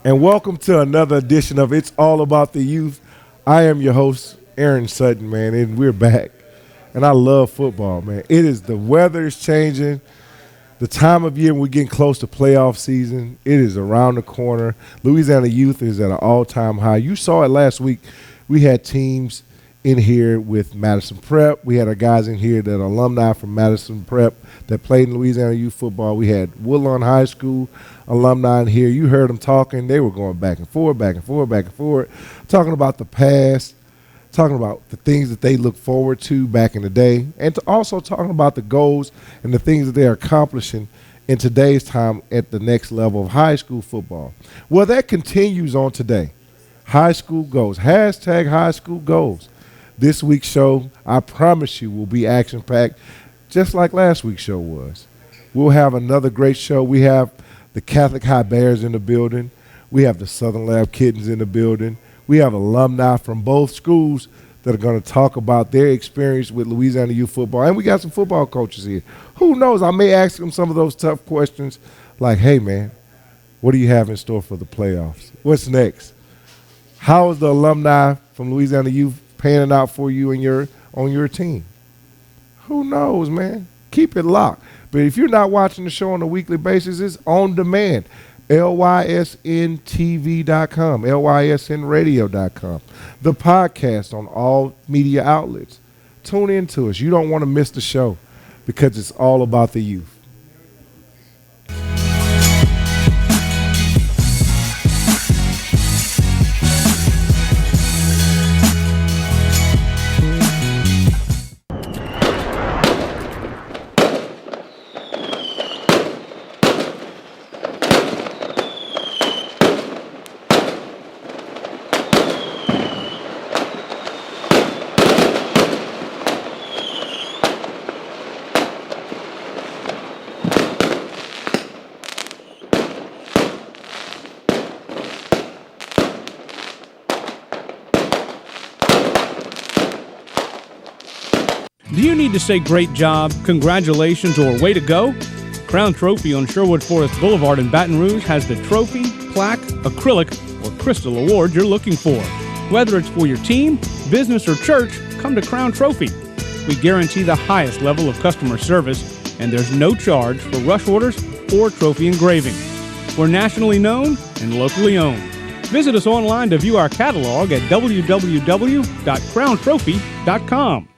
And welcome to another edition of It's All About the Youth. I am your host, Aaron Sutton, man, and we're back. And I love football, man. The weather is changing. The time of year we're getting close to playoff season. It is around the corner. Louisiana youth is at an all-time high. You saw it last week. We had teams in here with Madison Prep. We had our guys in here that are alumni from Madison Prep that played in Louisiana youth football. We had Woodlawn High School alumni in here. You heard them talking. They were going back and forth, talking about the past, talking about the things that they look forward to back in the day, and also talking about the goals and the things that they're accomplishing in today's time at the next level of high school football. Well, that continues on today. High school goals. Hashtag high school goals. This week's show, I promise you, will be action-packed, just like last week's show was. We'll have another great show. We have the Catholic High Bears in the building. We have the Southern Lab Kittens in the building. We have alumni from both schools that are going to talk about their experience with Louisiana youth football. And we got some football coaches here. Who knows? I may ask them some of those tough questions like, hey, man, what do you have in store for the playoffs? What's next? How is the alumni from Louisiana youth panning out for you and on your team? Who knows, man? Keep it locked. But if you're not watching the show on a weekly basis, it's on demand. LYSNTV.com, LYSNradio.com. The podcast on all media outlets. Tune in to us. You don't want to miss the show because it's all about the youth. Do you need to say great job, congratulations, or way to go? Crown Trophy on Sherwood Forest Boulevard in Baton Rouge has the trophy, plaque, acrylic, or crystal award you're looking for. Whether it's for your team, business, or church, come to Crown Trophy. We guarantee the highest level of customer service, and there's no charge for rush orders or trophy engraving. We're nationally known and locally owned. Visit us online to view our catalog at www.crowntrophy.com.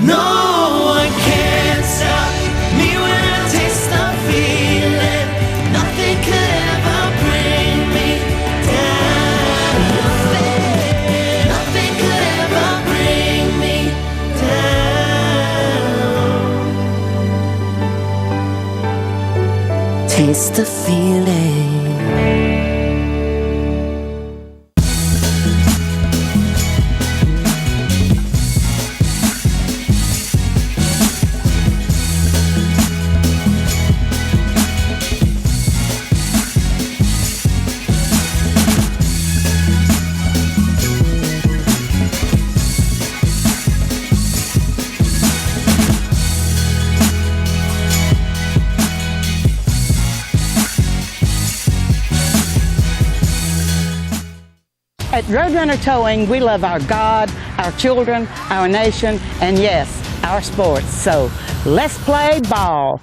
No one can stop me when I taste the feeling. Nothing could ever bring me down. Nothing could ever bring me down. Taste the feeling. At Roadrunner Towing, we love our God, our children, our nation, and yes, our sports. So let's play ball.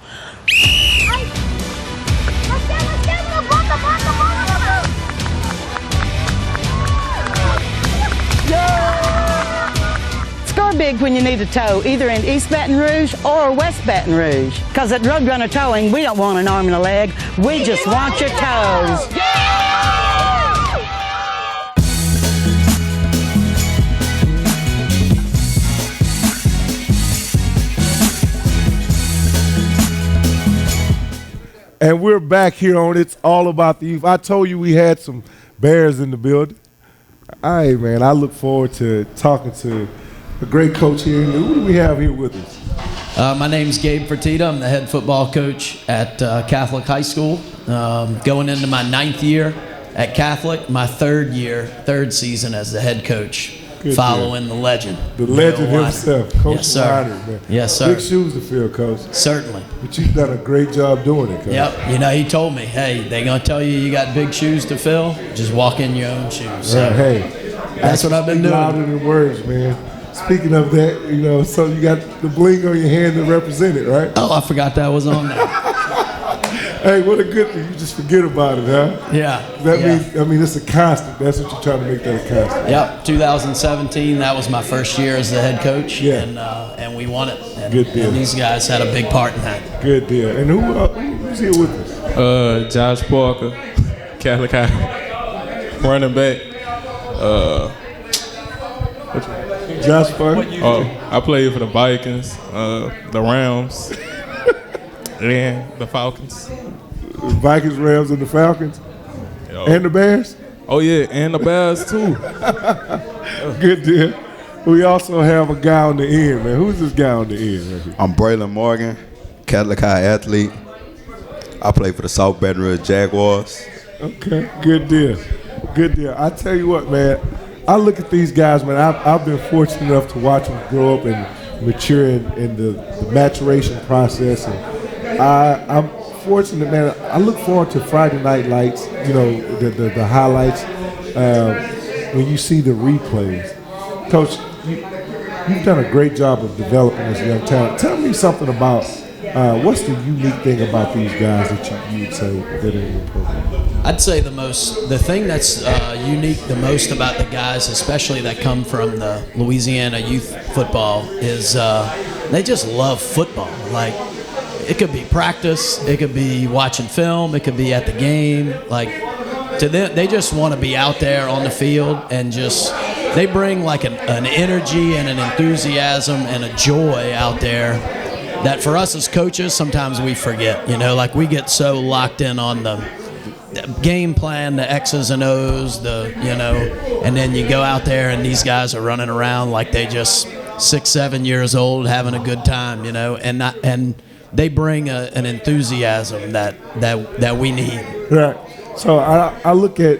Score big when you need a tow, either in East Baton Rouge or West Baton Rouge. Because at Roadrunner Towing, we don't want an arm and a leg. We just want your toes. And we're back here on It's All About the Youth. I told you we had some Bears in the building. All right, man, I look forward to talking to a great coach here. Who do we have here with us? My name's Gabe Fertitta. I'm the head football coach at Catholic High School. Going into my 9th year at Catholic, my third season as the head coach. following the legend. The legend Bill himself, Wyner. Coach Yes, sir. Wyner, man. Yes, sir. Big shoes to fill, Coach. Certainly. But you've done a great job doing it, Coach. Yep. You know, he told me, hey, they're going to tell you got big shoes to fill. Just walk in your own shoes. So Right, hey, that's what I've been doing. louder than words, man. Speaking of that, you know, so you got the bling on your hand to represent it, right? Oh, I forgot that was on there. Hey, what a good thing. You just forget about it, huh? Yeah. That yeah. means, I mean, it's a constant. That's what you're trying to make that a constant. Yep, 2017. That was my first year as the head coach, Yeah. and we won it. And, Good deal. and these guys had a big part in that. Good deal. And who's here with us? Josh Parker, Catholic High, running back. Josh Parker. I played for the Vikings, the Rams, and the Falcons. Vikings, Rams, and the Falcons. Yo. And the Bears. Oh yeah, and the Bears too. Good deal. We also have a guy on the end, man. Who's this guy on the end right here? I'm Braylon Morgan, Catholic High athlete. I play for the South Baton Rouge Jaguars. Okay, good deal. Good deal. I tell you what, man, I look at these guys, man. I've been fortunate enough to watch them grow up and mature in the maturation process. And I'm fortunate, man. I look forward to Friday Night Lights, you know, the highlights, when you see the replays. Coach, you've done a great job of developing this young talent. Tell me something about what's the unique thing about these guys that you'd say that are in your program? I'd say the thing that's unique the most about the guys, especially that come from the Louisiana youth football, is they just love football. Like, it could be practice, it could be watching film, it could be at the game. Like, to them, they just want to be out there on the field and just they bring like an energy and an enthusiasm and a joy out there that for us as coaches sometimes we forget. You know, like we get so locked in on the game plan, the X's and O's, and then you go out there and these guys are running around like they just 6-7 years old having a good time, you know, and they bring an enthusiasm that we need. Right. So I look at,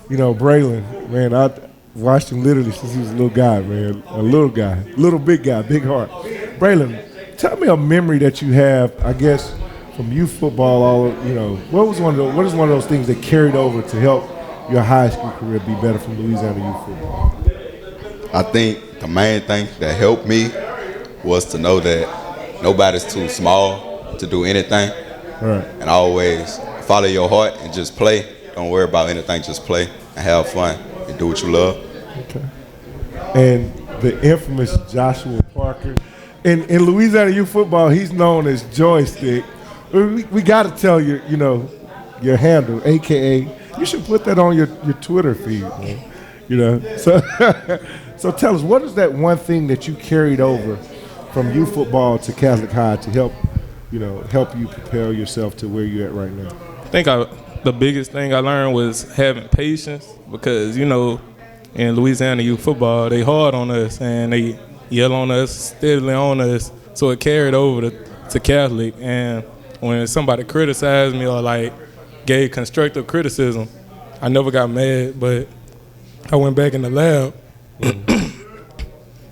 you know, Braylon, man. I watched him literally since he was a little guy, man. A little guy, little big guy, big heart. Braylon, tell me a memory that you have, I guess, from youth football. What is one of those things that carried over to help your high school career be better from Louisiana youth football? I think the main thing that helped me was to know that nobody's too small to do anything. Right. And always follow your heart and just play. Don't worry about anything, just play and have fun and do what you love. Okay. And the infamous Joshua Parker. In Louisiana youth football, he's known as Joystick. We got to tell you, you know, your handle, AKA. You should put that on your Twitter feed, man. You know, so tell us, what is that one thing that you carried over from youth football to Catholic High to help you propel yourself to where you're at right now? I think the biggest thing I learned was having patience because, you know, in Louisiana youth football, they hard on us and they yell on us, steadily on us, so it carried over to Catholic. And when somebody criticized me or like gave constructive criticism, I never got mad, but I went back in the lab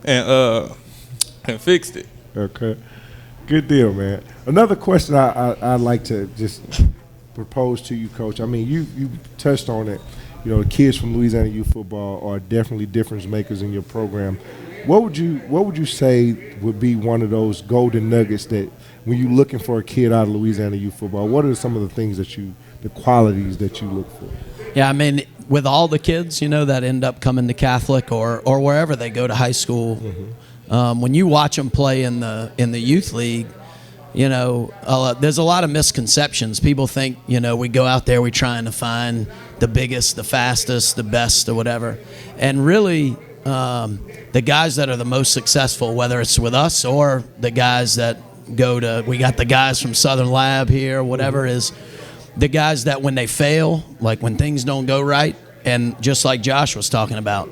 and fixed it. Okay, good deal, man. Another question I'd like to just propose to you, Coach. I mean, you touched on it. You know, the kids from Louisiana youth football are definitely difference makers in your program. What would you say would be one of those golden nuggets that when you're looking for a kid out of Louisiana youth football, what are some of the things the qualities that you look for? Yeah, I mean, with all the kids, you know, that end up coming to Catholic or wherever they go to high school, when you watch them play in the youth league, you know, there's a lot of misconceptions. People think, you know, we go out there, we're trying to find the biggest, the fastest, the best, or whatever. And really, the guys that are the most successful, whether it's with us or the guys that we got the guys from Southern Lab here, whatever, is the guys that when they fail, like when things don't go right, and just like Josh was talking about,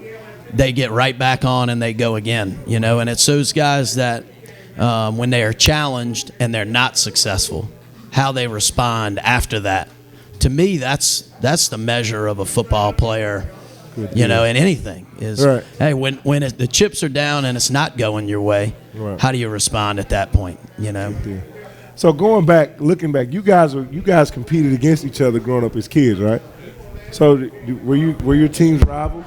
they get right back on and they go again, you know. And it's those guys that when they are challenged and they're not successful, how they respond after that. To me, that's the measure of a football player you know, in anything is, Right. hey, when the chips are down and it's not going your way, Right. how do you respond at that point, you know? Yeah. So looking back, you guys competed against each other growing up as kids, right? So were your teams rivals?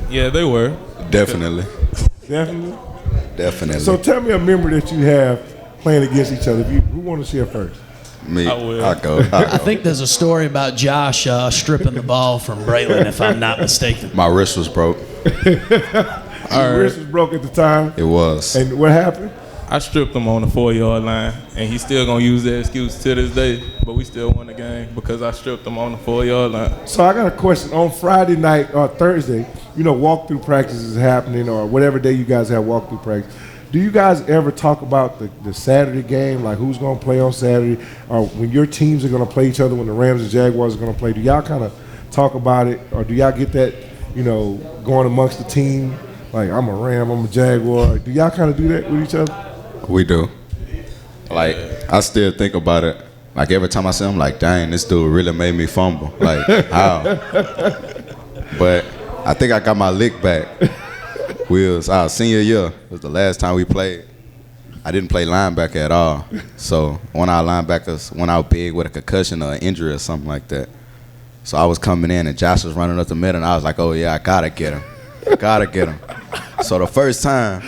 Yeah, they were. Definitely. Definitely. Definitely. So tell me a memory that you have playing against each other. Who want to share first? Me, I will. I go. I think there's a story about Josh stripping the ball from Braylon, if I'm not mistaken. My wrist was broke. Your wrist was broke at the time. It was. And what happened? I stripped him on the 4-yard line, and he's still gonna use that excuse to this day. But we still won the game because I stripped him on the 4-yard line. So I got a question. On Friday night or Thursday, you know, walkthrough practice is happening, or whatever day you guys have walkthrough practice. Do you guys ever talk about the Saturday game, like who's going to play on Saturday, or when your teams are going to play each other, when the Rams and Jaguars are going to play? Do y'all kind of talk about it, or do y'all get that, you know, going amongst the team, like I'm a Ram, I'm a Jaguar? Do y'all kind of do that with each other? We do. Like, I still think about it. Like, every time I see him, like, dang, this dude really made me fumble. Like, how? But I think I got my lick back. We was our senior year. It was the last time we played. I didn't play linebacker at all. So one of our linebackers went out big with a concussion or an injury or something like that. So I was coming in, and Josh was running up the middle, and I was like, oh, yeah, I got to get him. Got to get him. So the first time,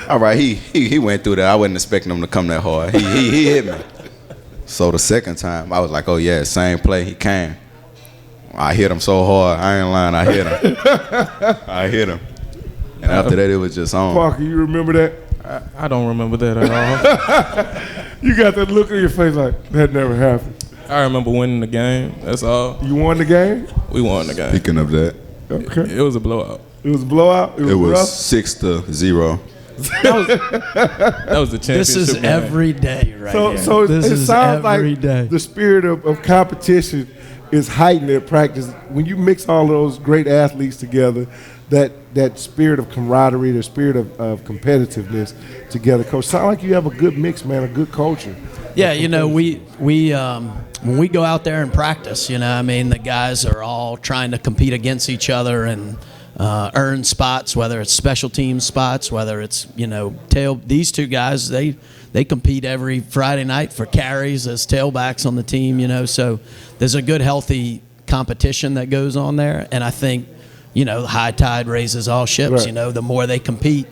all right, he went through that. I wasn't expecting him to come that hard. He hit me. So the second time, I was like, oh, yeah, same play. He came. I hit him so hard. I ain't lying. I hit him. And after that, it was just on. Parker, you remember that? I don't remember that at all. You got that look on your face like, that never happened. I remember winning the game. That's all. You won the game? We won the game. Speaking of that, Okay. It was a blowout. It was a blowout? it was rough? 6-0. That was the championship This is game. every day right here. So this it is sounds every like day. the spirit of competition is heightened at practice. When you mix all those great athletes together, that spirit of camaraderie, the spirit of competitiveness together, Coach, sound like you have a good mix, man, a good culture. Yeah, you know, we when we go out there and practice, you know, I mean, the guys are all trying to compete against each other and earn spots, whether it's special team spots, whether it's, you know, these two guys, they compete every Friday night for carries as tailbacks on the team, you know, so there's a good, healthy competition that goes on there, and I think, you know, high tide raises all ships. Right. You know, the more they compete,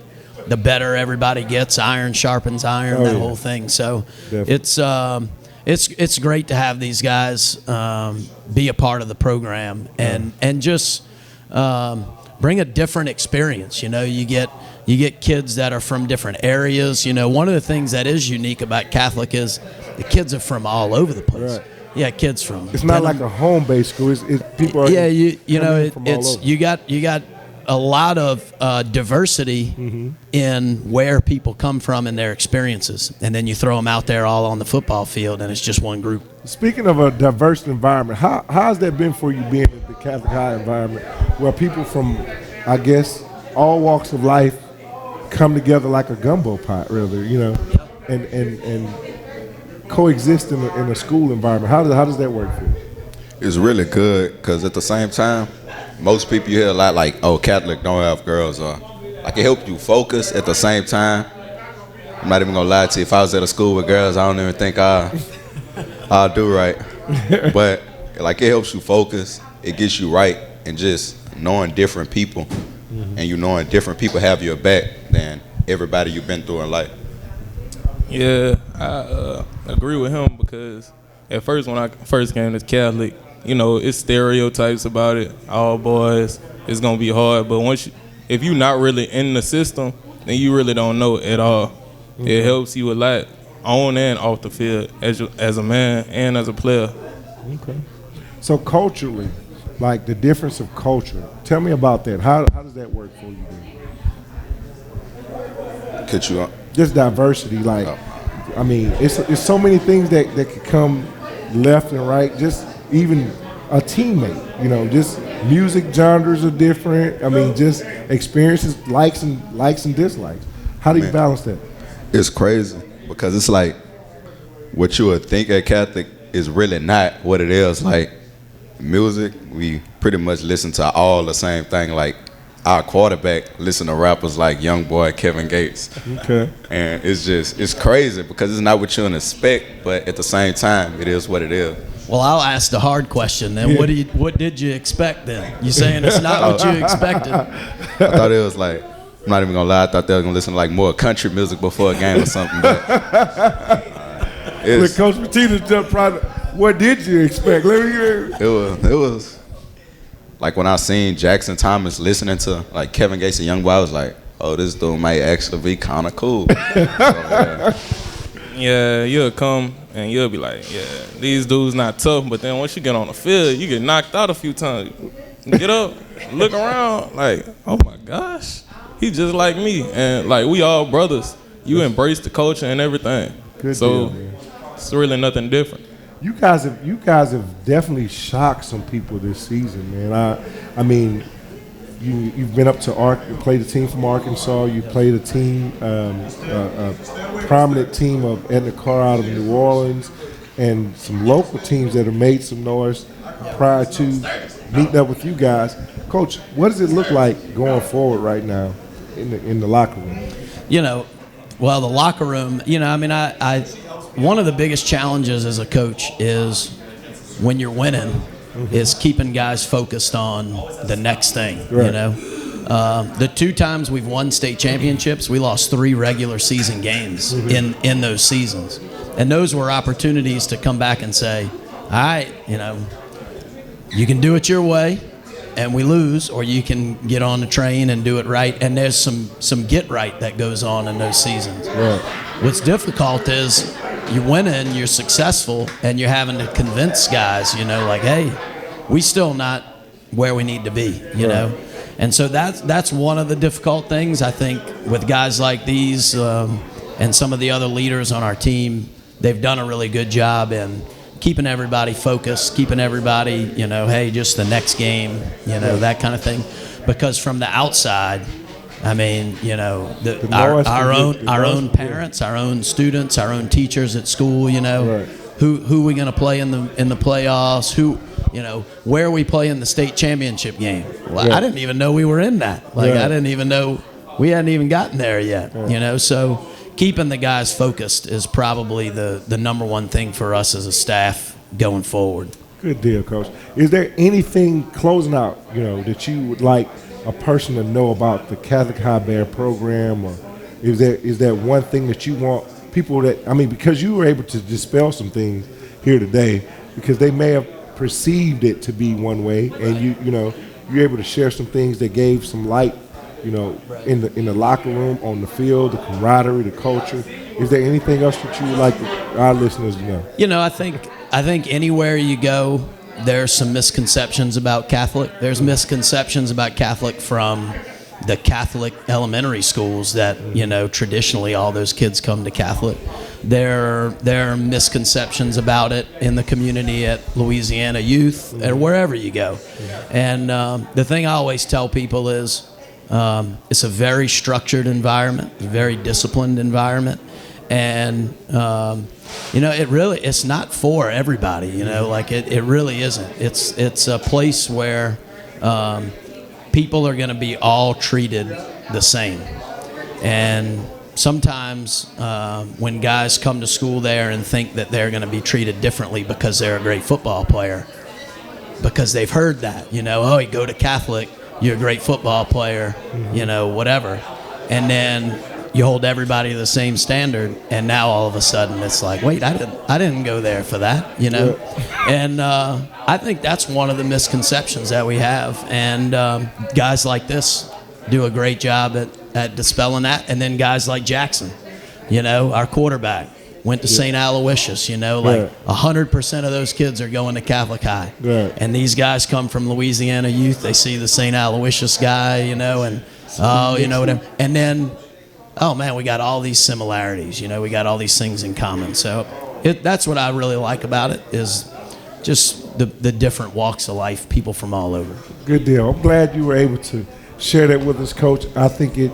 the better everybody gets. Iron sharpens iron, that whole thing. So Definitely. it's great to have these guys be a part of the program and just bring a different experience. You know, you get kids that are from different areas. You know, one of the things that is unique about Catholic is the kids are from all over the place. Right. Yeah, kids from. It's not like a home-based school. It's people are Yeah, you know, from all it's over. you got a lot of diversity Mm-hmm. in where people come from and their experiences, and then you throw them out there all on the football field, and it's just one group. Speaking of a diverse environment, how has that been for you being in the Catholic High environment where people from, I guess, all walks of life come together like a gumbo pot, really, you know, and coexist in a school environment? How does that work for you? It's really good because at the same time, most people you hear a lot like, oh, Catholic don't have girls, or like it helps you focus. At the same time, I'm not even gonna lie to you, if I was at a school with girls, I don't even think I'll do right. But like it helps you focus, it gets you right, and just knowing different people, and you knowing different people have your back than everybody you've been through in life. Yeah, I agree with him because at first when I first came to Catholic, you know, it's stereotypes about it. All boys, it's gonna be hard. But if you're not really in the system, then you really don't know at all. Mm-hmm. It helps you a lot on and off the field as a man and as a player. Okay. So culturally, like the difference of culture, tell me about that. How does that work for you then? Could you? Just diversity, like, I mean, it's so many things that could come left and right. Just even a teammate, you know, just music genres are different. I mean, just experiences, likes and dislikes. How do you balance that? It's crazy because it's like what you would think at Catholic is really not what it is. Like music, we pretty much listen to all the same thing. Like our quarterback listen to rappers like Youngboy, Kevin Gates. Okay. And it's crazy because it's not what you expect, but at the same time, it is what it is. Well, I'll ask the hard question then. Yeah. What did you expect then? You saying it's not what you expected? I thought it was like, I'm not even gonna lie, I thought they were gonna listen to like more country music before a game or something. But Look, Coach Patina's just probably, what did you expect? Let me hear. it was like when I seen Jackson Thomas listening to like Kevin Gates and Youngboy, I was like, oh, this dude might actually be kind of cool. Yeah, you'll come and you'll be like, yeah, these dudes not tough, but then once you get on the field, you get knocked out a few times. Get up, look around, like, oh my gosh, he just like me. And like, we all brothers. You embrace the culture and everything. Good so deal, man. it's really nothing different. You guys have definitely shocked some people this season, man. I mean, you've been up to you played a team from Arkansas. You played a team, a prominent team of Edna Carr out of New Orleans, and some local teams that have made some noise prior to meeting up with you guys. Coach, what does it look like going forward right now in the locker room? Well, the locker room. I one of the biggest challenges as a coach is when you're winning. Is keeping guys focused on the next thing. Right. The 2 times we've won state championships, we lost 3 regular season games in those seasons, and those were opportunities to come back and say, all right, you can do it your way, and we lose, or you can get on the train and do it right. And there's some get right that goes on in those seasons. Right. What's difficult is you're winning, you're successful, and you're having to convince guys, like, hey, we still not where we need to be, know. And so that's one of the difficult things, I think, with guys like these and some of the other leaders on our team. They've done a really good job in keeping everybody focused, keeping everybody, hey, just the next game, that kind of thing. Because from the outside, I mean, our own parents, our own students, our own teachers at school, Right. who we going to play in the playoffs, where we play in the state championship game. Well, Yeah. I didn't even know we were in that. Like, Yeah. I didn't even know we hadn't even gotten there yet. So keeping the guys focused is probably the number one thing for us as a staff going forward. Good deal, Coach. Is there anything closing out, that you would like a person to know about the Catholic High Bear program, or is there one thing that you want people because you were able to dispel some things here today, because they may have perceived it to be one way, and you're able to share some things that gave some light, in the locker room, on the field, the camaraderie, the culture. Is there anything else that you would like our listeners to know? I think anywhere you go, there's some misconceptions about Catholic. There's misconceptions about Catholic from the Catholic elementary schools that, traditionally all those kids come to Catholic. There are misconceptions about it in the community at Louisiana Youth or wherever you go. And the thing I always tell people is it's a very structured environment, a very disciplined environment. And, it's not for everybody, it really isn't. It's a place where people are going to be all treated the same. And sometimes when guys come to school there and think that they're going to be treated differently because they're a great football player, because they've heard that, oh, you go to Catholic, you're a great football player, whatever. And then you hold everybody to the same standard, and now all of a sudden it's like, wait, I didn't go there for that, Yeah. And I think that's one of the misconceptions that we have, and guys like this do a great job at dispelling that. And then guys like Jackson, our quarterback, went to St. Aloysius, 100% of those kids are going to Catholic High. Right. And these guys come from Louisiana Youth. They see the St. Aloysius guy, and whatever. And then, oh man, we got all these similarities, we got all these things in common. So that's what I really like about it, is just the different walks of life, people from all over. Good deal. I'm glad you were able to share that with us, Coach. I think it,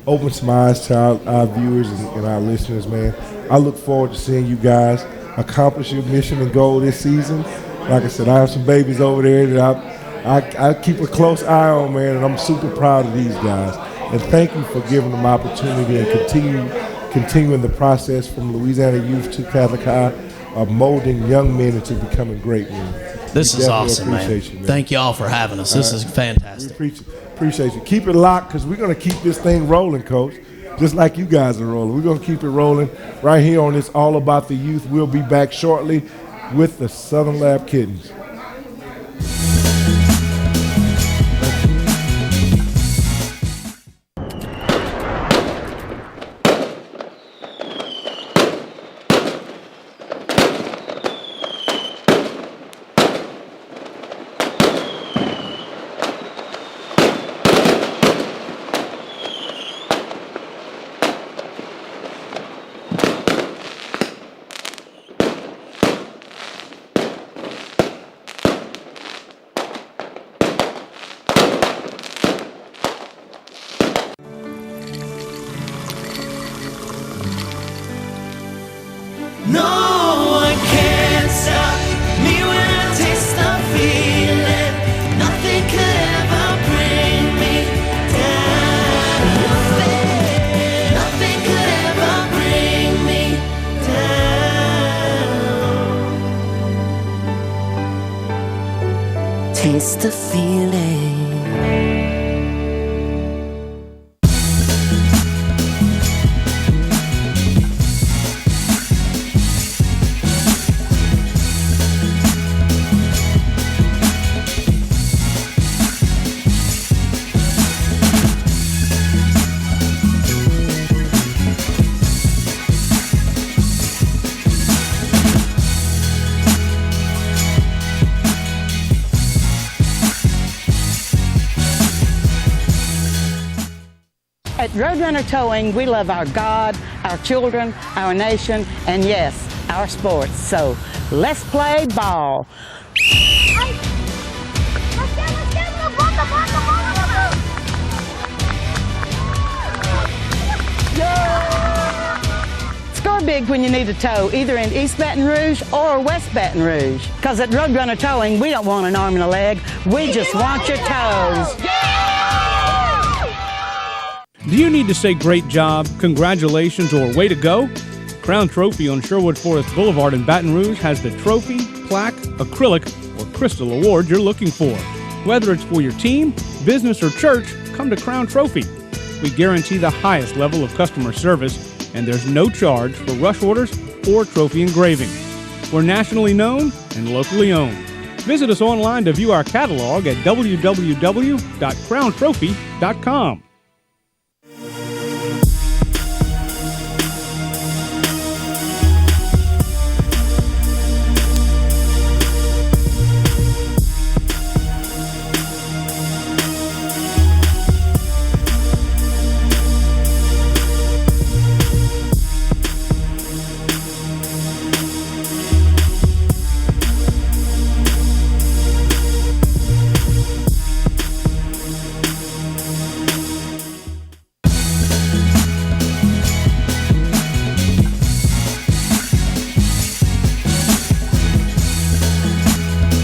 opened some eyes to our viewers and our listeners, man. I look forward to seeing you guys accomplish your mission and goal this season. like I said, I have some babies over there that I keep a close eye on, man, and I'm super proud of these guys. And thank you for giving them opportunity and continuing the process from Louisiana Youth to Catholic High of molding young men into becoming great men. This is awesome, man. You, man. Thank you all for having us. This is fantastic. We appreciate you. Keep it locked because we're going to keep this thing rolling, Coach, just like you guys are rolling. We're going to keep it rolling right here on It's All About the Youth. We'll be back shortly with the Southern Lab Kittens. No one can stop me when I taste the feeling. Nothing could ever bring me down. Nothing could ever bring me down. Taste the feeling. At Roadrunner Towing, we love our God, our children, our nation, and yes, our sports. So let's play ball. Score big when you need a tow, either in East Baton Rouge or West Baton Rouge. Because at Roadrunner Towing, we don't want an arm and a leg, we just want your toes. Do you need to say great job, congratulations, or way to go? Crown Trophy on Sherwood Forest Boulevard in Baton Rouge has the trophy, plaque, acrylic, or crystal award you're looking for. Whether it's for your team, business, or church, come to Crown Trophy. We guarantee the highest level of customer service, and there's no charge for rush orders or trophy engraving. We're nationally known and locally owned. Visit us online to view our catalog at www.crowntrophy.com.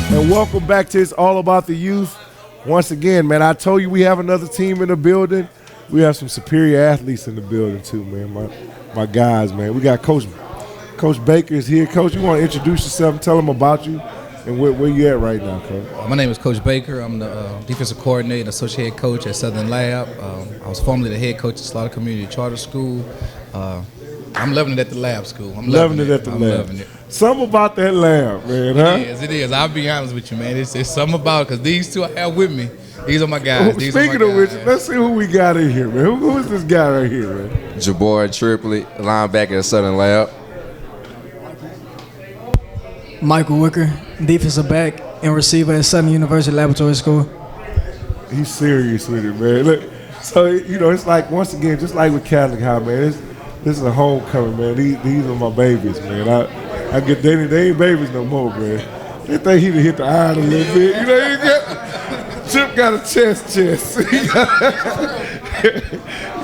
And welcome back to It's All About the Youth. Once again, man, I told you we have another team in the building. We have some superior athletes in the building too, man. My guys, man. We got Coach Baker is here. Coach, you want to introduce yourself and tell them about you and where you at right now, Coach? My name is Coach Baker. I'm the defensive coordinator and associate head coach at Southern Lab. I was formerly the head coach at Slaughter Community Charter School. I'm loving it at the lab school. I'm loving it at the lab. Loving it. Something about that lab, man, huh? It is. I'll be honest with you, man. It's something about it because these two I have with me. These are my guys. Speaking of which, let's see who we got in here, man. Who is this guy right here, man? Jabbar Triplett, linebacker at Southern Lab. Michael Wicker, defensive back and receiver at Southern University Laboratory School. He's serious with it, man. Look, so, it's like, once again, just like with Catholic High, man, this is a homecoming, man. These are my babies, man. I get they ain't babies no more, man. They think he done hit the iron a little bit. Chip got a chest. He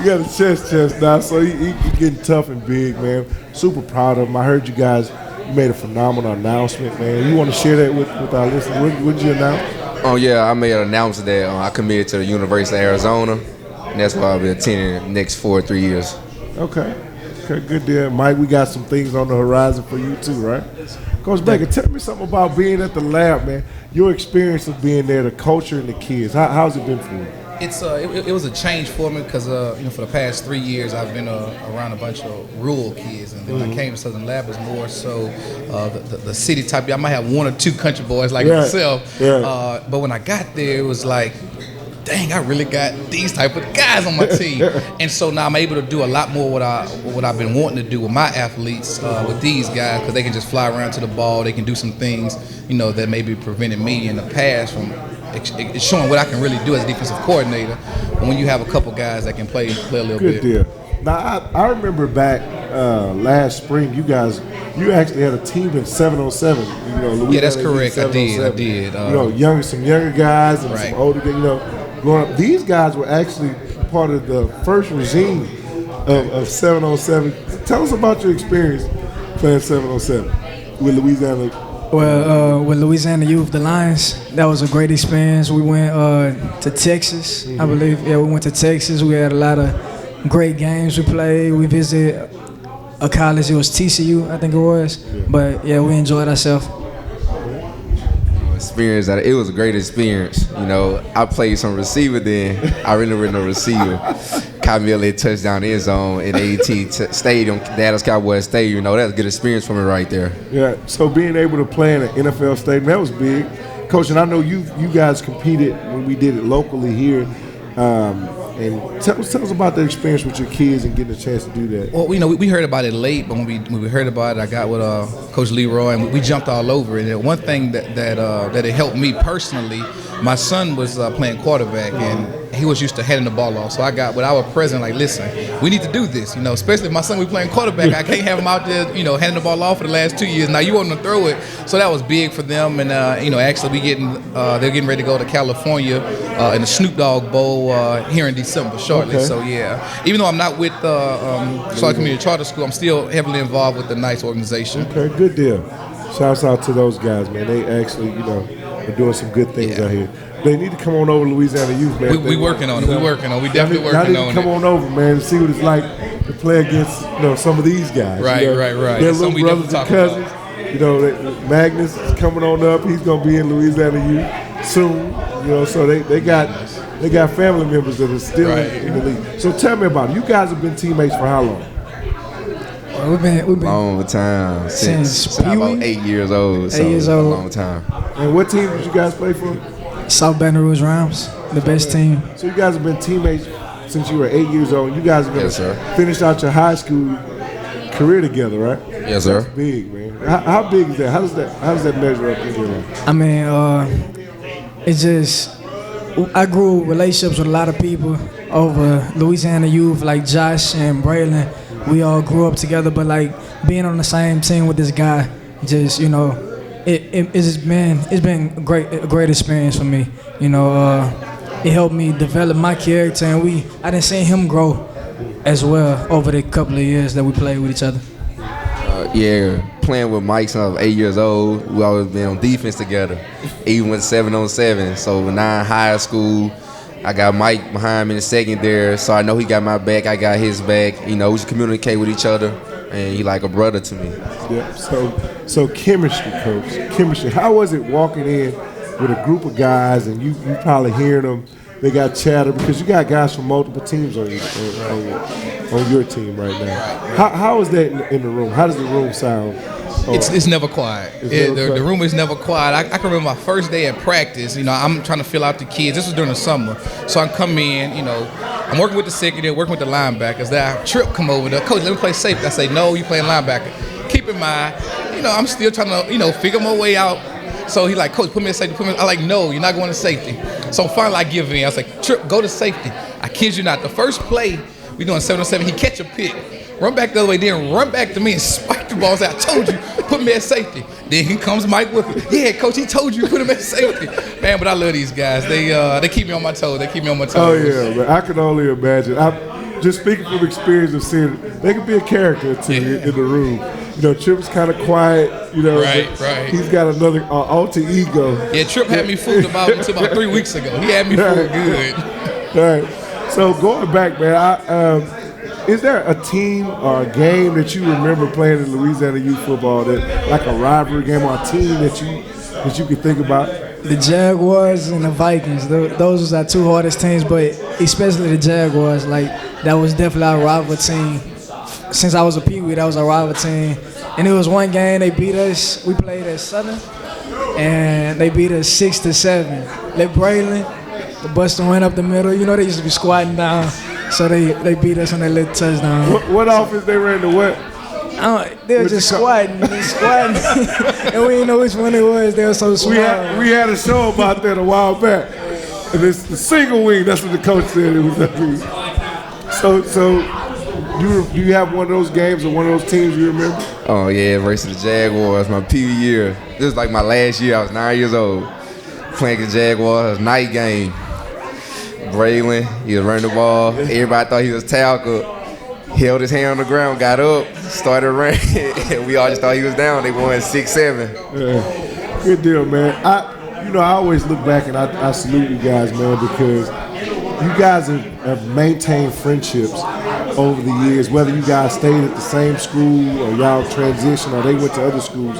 got a chest now, so he getting tough and big, man. Super proud of him. I heard you guys You made a phenomenal announcement, man. You want to share that with our listeners? What did you announce? Oh yeah, I made an announcement that I committed to the University of Arizona, and that's why I'll be attending the next 3 years. Okay, good deal. Mike, we got some things on the horizon for you too, right? Coach Baker, tell me something about being at the lab, man. Your experience of being there, the culture and the kids. How's it been for you? It was a change for me because for the past 3 years I've been around a bunch of rural kids, and then when I came to Southern Lab, it's more so the city type. I might have 1 or 2 country boys like myself, but when I got there, it was like, dang, I really got these type of guys on my team, and so now I'm able to do a lot more what I've been wanting to do with my athletes with these guys, because they can just fly around to the ball. They can do some things that maybe prevented me in the past from. It's showing what I can really do as a defensive coordinator when you have a couple guys that can play a little bit. Good deal. Now, I remember back last spring, you actually had a team in 7-on-7. Louisiana, yeah, that's correct. I did. Some younger guys and some older guys. Growing up, these guys were actually part of the first regime of 7-on-7. Tell us about your experience playing 7-on-7 with Louisiana. Well, with Louisiana Youth, the Lions, that was a great experience. We went to Texas, I believe. Yeah, we went to Texas. We had a lot of great games we played. We visited a college. It was TCU, I think it was. But, yeah, we enjoyed ourselves. It was a great experience. I played some receiver then. I really wasn't a receiver. Caught me a little touchdown end zone in AT Stadium, Dallas Cowboys Stadium. That was a good experience for me right there. Yeah, so being able to play in an NFL stadium, that was big. Coach, and I know you guys competed when we did it locally here. And tell us about the experience with your kids and getting a chance to do that. Well, we heard about it late, but when we heard about it, I got with Coach Leroy, and we jumped all over it. And one thing that it helped me personally, my son was playing quarterback, and he was used to handing the ball off. So I got with our president, like, listen, we need to do this, especially if my son was playing quarterback. I can't have him out there, handing the ball off for the last 2 years. Now you want him to throw it. So that was big for them. And, actually they're getting ready to go to California in the Snoop Dogg Bowl here in December shortly. Okay. So, yeah, even though I'm not with Charlotte Community Charter School, I'm still heavily involved with the NICE organization. Okay, good deal. Shouts out to those guys, man. They actually, are doing some good things out here. They need to come on over to Louisiana Youth, man. We working on it. We definitely working on it. Y'all need to come on over, man, and see what it's like to play against, some of these guys. Right. Their little brothers and cousins. Magnus is coming on up. He's gonna be in Louisiana Youth soon. So they got family members that are still in the league. So tell me about it. You guys have been teammates for how long? We've been long time since about 8 years old. 8 years old. A long time. And what team did you guys play for? South Baton Rouge Rams, the best team. So you guys have been teammates since you were 8 years old. You guys have finished out your high school career together, right? Yes, sir. That's big, man. How big is that? How does that measure up in your life? I mean, it's just I grew relationships with a lot of people over Louisiana Youth, like Josh and Braylon. We all grew up together, but like being on the same team with this guy, just it's been a great experience for me. It helped me develop my character, and I didn't see him grow as well over the couple of years that we played with each other. Playing with Mike since I was 8 years old. We always been on defense together, even with 7-on-7. So when I in high school, I got Mike behind me in the secondary, so I know he got my back, I got his back. We just communicate with each other, and he like a brother to me. Yeah. So chemistry, Coach. Chemistry. How was it walking in with a group of guys, and you probably hearing them? They got chatter because you got guys from multiple teams on your team right now. How is that in the room? How does the room sound? It's never quiet. The room is never quiet. I can remember my first day at practice. I'm trying to fill out the kids. This was during the summer. So I come in, I'm working with the secondary, working with the linebackers. That Trip come over there, Coach, let me play safety. I say, no, you playing linebacker. Keep in mind, I'm still trying to, figure my way out. So he like, Coach, put me in safety. I like, no, you're not going to safety. So finally I give in. I was like, Trip, go to safety. I kid you not. The first play, we doing 7-on-7, he catch a pick. Run back the other way, then run back to me and spike the ball. I said, I told you, put me at safety. Then here comes Mike Wicker. Yeah, Coach, he told you, put him at safety. Man, but I love these guys. They keep me on my toes. Oh, yeah, man. I can only imagine. Just speaking from experience of seeing, they can be a character too in the room. Trip is kind of quiet. Right. He's got another alter ego. Yeah, Trip had me fooled until about 3 weeks ago. He had me fooled good. All right. So going back, man, is there a team or a game that you remember playing in Louisiana youth football that, like a rivalry game or a team that you could think about? The Jaguars and the Vikings, those was our two hardest teams, but especially the Jaguars, like that was definitely our rival team. Since I was a peewee, that was our rival team. And it was one game they beat us. We played at Southern, and they beat us 6-7. Let Braylon, the buster went up the middle. They used to be squatting down, so they beat us on that little touchdown. What offense they ran to what? They were just squatting, and we didn't know which one it was. They were so small. We had a show about that a while back. And it's the single wing. That's what the coach said it was. So do you have one of those games or one of those teams you remember? Oh yeah, versus the Jaguars, my PV year. This was like my last year. I was 9 years old. Playing the Jaguars, night game. Braylon, he was running the ball. Everybody thought he was tackle. Held his hand on the ground, got up, started running, and we all just thought he was down. They won 6-7. Yeah. Good deal, man. I always look back and I salute you guys, man, because you guys have maintained friendships over the years, whether you guys stayed at the same school or y'all transitioned or they went to other schools.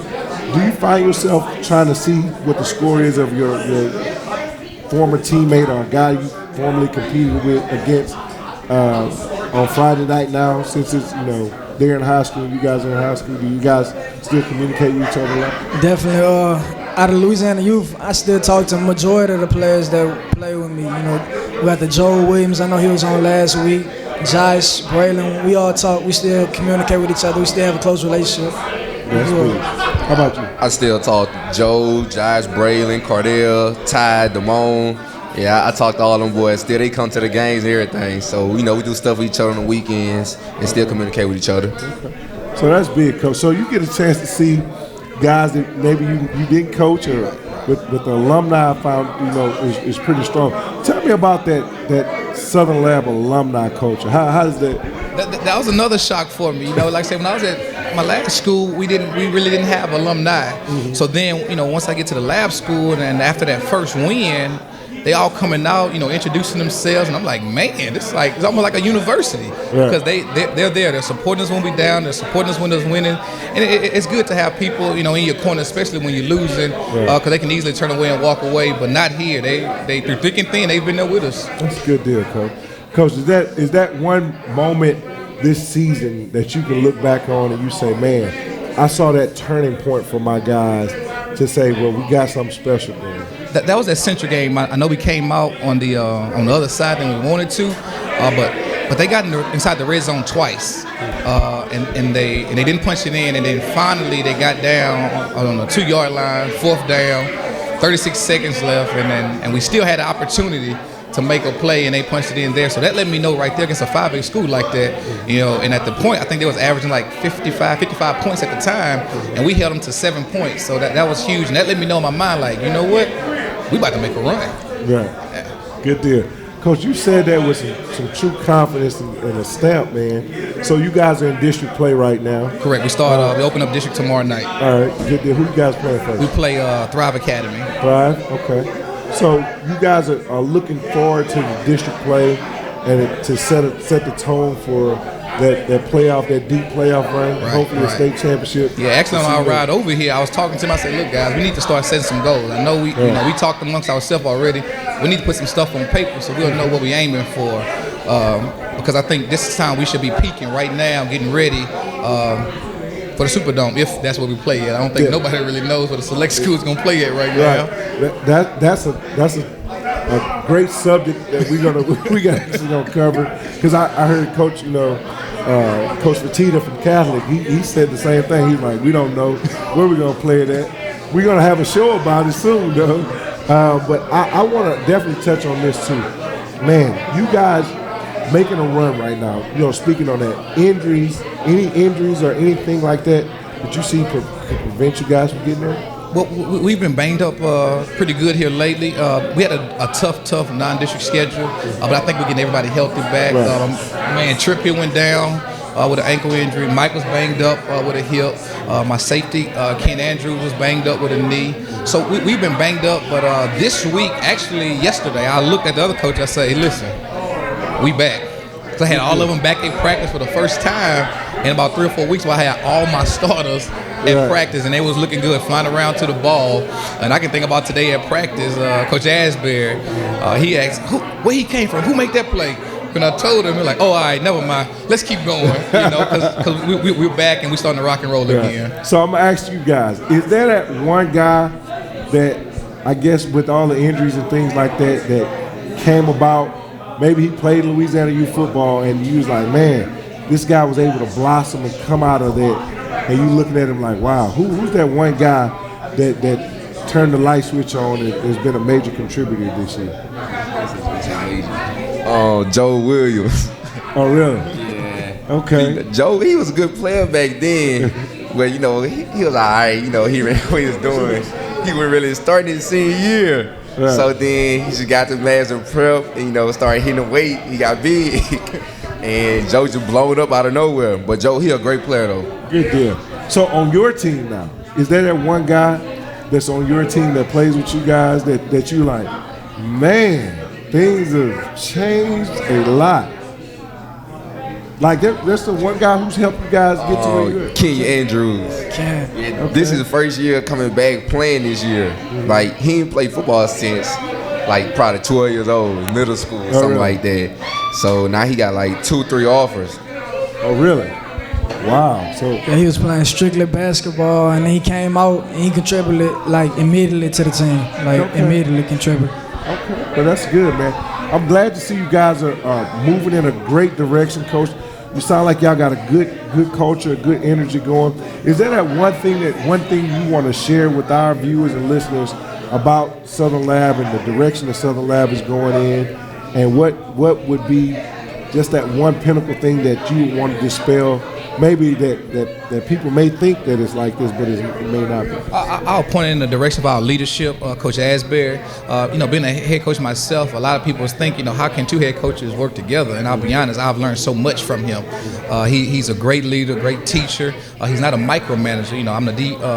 Do you find yourself trying to see what the score is of your former teammate or a guy you formerly competed with against on Friday night now, since it's, they're in high school, you guys are in high school? Do you guys still communicate with each other a lot? Definitely. Out of Louisiana youth, I still talk to the majority of the players that play with me. We got the Joel Williams, I know he was on last week. Josh, Braylon, we all talk. We still communicate with each other. We still have a close relationship. That's good. How about you? I still talk to Joe, Josh, Braylon, Cardell, Ty, Damone. Yeah, I talk to all them boys. Still, they come to the games and everything. So, we do stuff with each other on the weekends and still communicate with each other. Okay. So that's big, Coach. So you get a chance to see guys that maybe you didn't coach, or with the alumni I found, is pretty strong. Tell me about that Southern Lab alumni culture. How does that? That was another shock for me. Like I said, when I was at my last school, we really didn't have alumni. Mm-hmm. So then, once I get to the lab school, and after that first win, they all coming out, introducing themselves, and I'm like, man, it's almost like a university, because they're there. They're supporting us when we down. They're supporting us when they're winning, and it's good to have people, in your corner, especially when you're losing, because they can easily turn away and walk away, but not here. They through thick and thin, they've been there with us. That's a good deal, Coach. Coach, is that one moment this season that you can look back on and you say, man, I saw that turning point for my guys to say, well, we got something special there? That was that Central game. I know we came out on the other side than we wanted to, but they got inside the red zone twice, and they didn't punch it in, and then finally they got down on the 2-yard line, 4th down, 36 seconds left, and we still had the opportunity to make a play, and they punched it in there. So that let me know right there against a 5A school like that, and at the point, I think they was averaging like 55 points at the time, and we held them to 7 points. So that was huge, and that let me know in my mind, like, you know what? We about to make a run. Right. Yeah. Good deal. Coach, you said that with some true confidence and a stamp, man. So you guys are in district play right now. Correct. We open up district tomorrow night. All right. Good deal. Who you guys playing first? We play Thrive Academy. Thrive? Okay. So you guys are looking forward to the district play and to set the tone for that playoff, that deep playoff run, hopefully a state championship. Yeah, actually on our ride over here, I was talking to him. I said, look, guys, we need to start setting some goals. I know we talked amongst ourselves already. We need to put some stuff on paper so we'll know what we're aiming for. Because I think this time we should be peaking right now, getting ready for the Superdome, if that's what we play at. I don't think nobody really knows what the select school is going to play at right now. That's a great subject that we gonna cover, because I heard Coach Coach Fatita from Catholic, he said the same thing. He's like, we don't know where we're gonna play it at. We're gonna have a show about it soon though. But I want to definitely touch on this too, man. You guys making a run right now. Speaking on that, any injuries or anything like that you see could prevent you guys from getting there? Well, we've been banged up pretty good here lately. We had a tough non-district schedule, but I think we're getting everybody healthy back. Man, Trip here went down. with an ankle injury. Mike was banged up with a hip. My safety, Ken Andrews, was banged up with a knee. So we've been banged up, but this week, actually yesterday, I looked at the other coach. I said, hey, listen, we back. So I had all of them back in practice for the first time in about 3 or 4 weeks. Where I had all my starters at practice, and they was looking good, flying around to the ball. And I can think about today at practice, Coach Asbury, he asked, where he came from? Who made that play? When I told him, he's like, oh, all right, never mind. Let's keep going, because we're back and we're starting to rock and roll again. So I'm going to ask you guys, is there that one guy that, I guess with all the injuries and things like that, that came about, maybe he played Louisiana youth football and you was like, man, this guy was able to blossom and come out of that, and you looking at him like, wow, who's that one guy that turned the light switch on and has been a major contributor this year? Oh, Joe Williams. Oh, really? Yeah. Okay. Joe, he was a good player back then, but he was all right. He ran what he was doing. He was really starting his senior year. Right. So then he just got to mass and prep and, started hitting the weight. He got big. And Joe just blown up out of nowhere. But Joe, he a great player, though. Good deal. So on your team now, is there that one guy that's on your team that plays with you guys that you like, man, things have changed a lot? Like, that's the one guy who's helped you guys get to where you're at. Ken Andrews. Okay. This is the first year coming back playing this year. Mm-hmm. Like, he ain't played football since, like, probably 12 years old, middle school, something like that. So now he got, like, 2-3 offers. Oh, really? Wow. So yeah, he was playing strictly basketball, and then he came out and he contributed, like, immediately to the team. Like, immediately contributed. Okay. Well, that's good, man. I'm glad to see you guys are moving in a great direction, Coach. You sound like y'all got a good culture, a good energy going. Is there that one thing you want to share with our viewers and listeners about Southern Lab and the direction that Southern Lab is going in, and what would be just that one pinnacle thing that you would want to dispel? Maybe that people may think that it's like this, but it may not be. I'll point in the direction of our leadership, Coach Asbury. Being a head coach myself, a lot of people think, how can two head coaches work together? And I'll be honest, I've learned so much from him. He's a great leader, great teacher. He's not a micromanager. I'm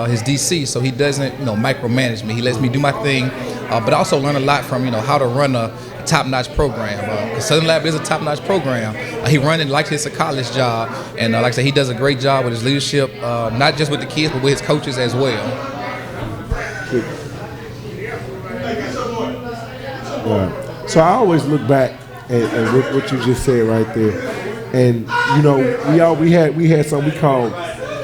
his DC, so he doesn't, micromanage me. He lets me do my thing, but I also learn a lot from, how to run a top-notch program. Southern Lab is a top-notch program. He runs it like it's a college job, and like I said, he does a great job with his leadership, not just with the kids, but with his coaches as well. Yeah. So I always look back at what you just said right there, and we had something we called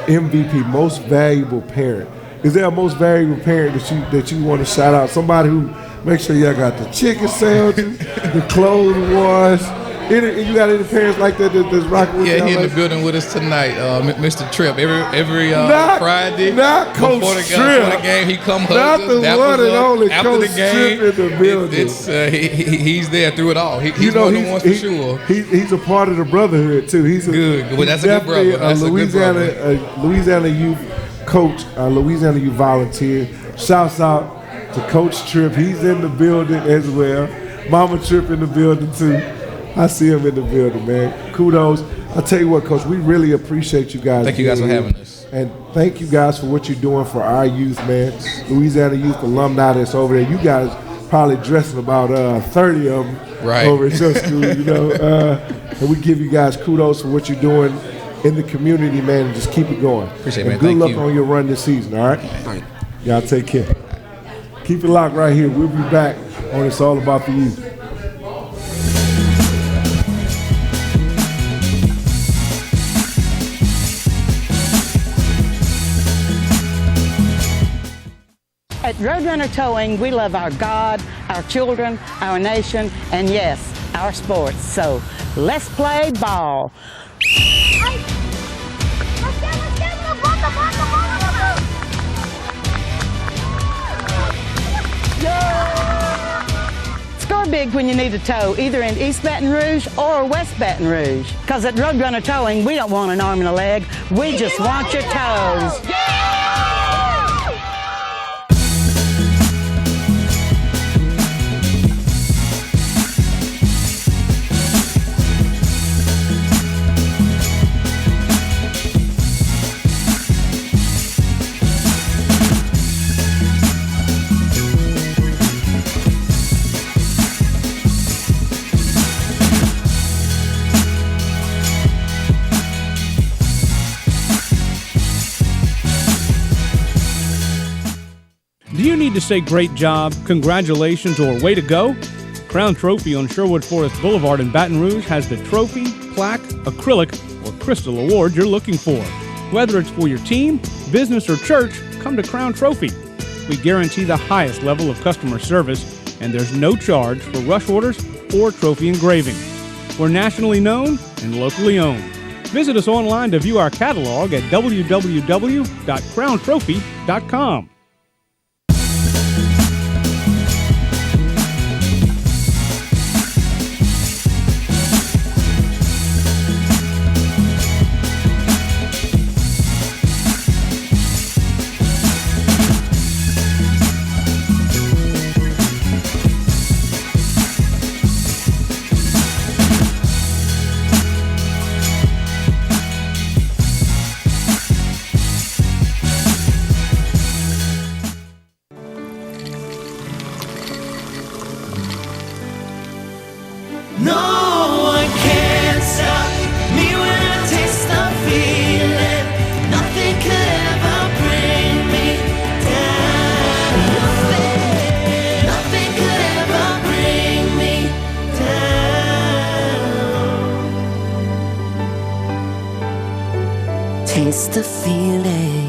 MVP, Most Valuable Parent. Is there a most valuable parent that you want to shout out? Somebody who make sure y'all got the chicken sandwiches, the clothes washed. You got any parents like that that's rocking with you? Yeah, he in the building with us tonight, Mr. Tripp. Every Friday Coach before the game, he come hug us. Not the one and only after Coach the game, Tripp in the building. He's there through it all. He's one of the ones for sure. He's a part of the brotherhood too. He's good. Well, that's a good brother. That's a Louisiana youth coach, Louisiana youth volunteer. Shouts out to Coach Tripp. He's in the building as well. Mama Tripp in the building too. I see him in the building, man. Kudos. I'll tell you what, Coach, we really appreciate you guys. Thank you guys for having us. And thank you guys for what you're doing for our youth, man. Louisiana youth alumni that's over there. You guys probably dressing about 30 of them over at your school, and we give you guys kudos for what you're doing in the community, man, and just keep it going. Appreciate it, man. Good luck on your run this season, all right? Y'all take care. Keep it locked right here. We'll be back on It's All About the Youth. At Roadrunner Towing, we love our God, our children, our nation, and yes, our sports. So let's play ball. Score big when you need a tow, either in East Baton Rouge or West Baton Rouge. Because at Roadrunner Towing, we don't want an arm and a leg. We just want your toes. need to say great job, congratulations, or way to go? Crown Trophy on Sherwood Forest Boulevard in Baton Rouge has the trophy, plaque, acrylic, or crystal award you're looking for. Whether it's for your team, business, or church, come to Crown Trophy. We guarantee the highest level of customer service, and there's no charge for rush orders or trophy engraving. We're nationally known and locally owned. Visit us online to view our catalog at www.crowntrophy.com. No one can stop me when I taste the feeling. Nothing could ever bring me down. Nothing could ever bring me down. Taste the feeling.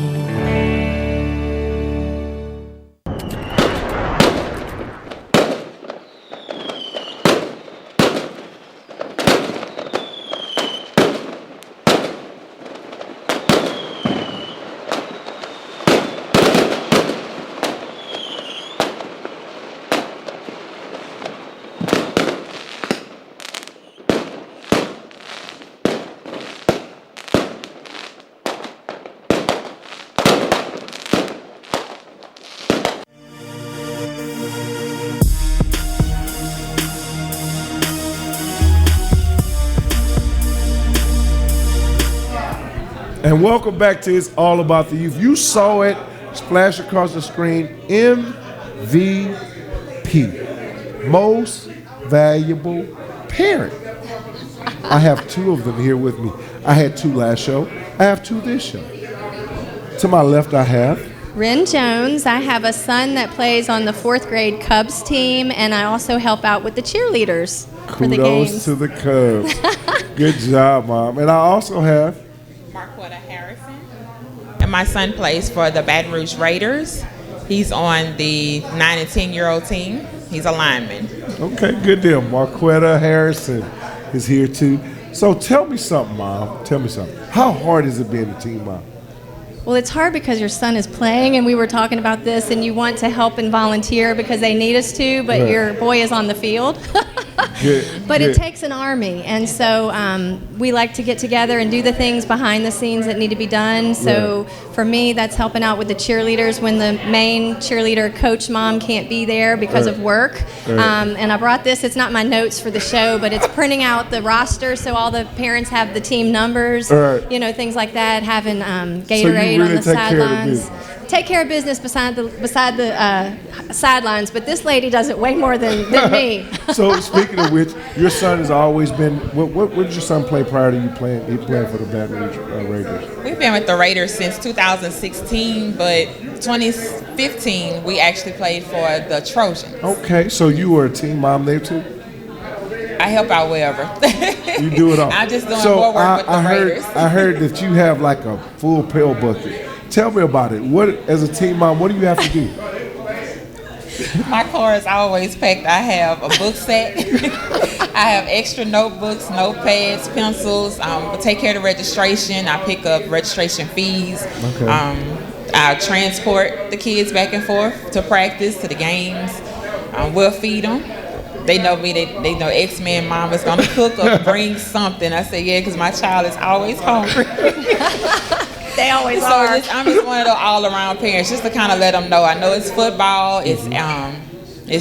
And welcome back to It's All About the Youth. You saw it splash across the screen. MVP, Most Valuable Parent. I have two of them here with me. I had two last show. I have two this show. To my left, I have Ren Jones. I have a son that plays on the 4th grade Cubs team, and I also help out with the cheerleaders for the games. Kudos to the Cubs. Good job, Mom. And I also have and my son plays for the Baton Rouge Raiders. He's on the 9 and 10-year-old team. He's a lineman. Okay, good deal. Marquetta Harrison is here too. So tell me something, Mom. Tell me something. How hard is it being a team mom? Well, it's hard because your son is playing, and we were talking about this, and you want to help and volunteer because they need us to, but your boy is on the field. But it takes an army, and so we like to get together and do the things behind the scenes that need to be done. So for me, that's helping out with the cheerleaders when the main cheerleader coach mom can't be there because of work. And I brought this. It's not my notes for the show, but it's printing out the roster so all the parents have the team numbers, you know, things like that, having Gatorade on the sidelines. Take care of business beside the sidelines, but this lady does it way more than me. So speaking of which, your son has always been. What did your son play prior to you playing? He played for the Baton Rouge Raiders. We've been with the Raiders since 2016, but 2015 we actually played for the Trojans. Okay, so you were a team mom there too? I help out wherever. You do it all. I'm just doing more work with the Raiders. I heard that you have like a full pill bucket. Tell me about it. What, as a team mom, what do you have to do? My car is always packed. I have a book set. I have extra notebooks, notepads, pencils. I take care of the registration. I pick up registration fees. Okay. I transport the kids back and forth to practice, to the games. We'll feed them. They know me. They know X-Men mom is going to cook or bring something. I say, yeah, because my child is always hungry. They always so are. I'm just one of the all-around parents, just to kind of let them know. I know it's football. It's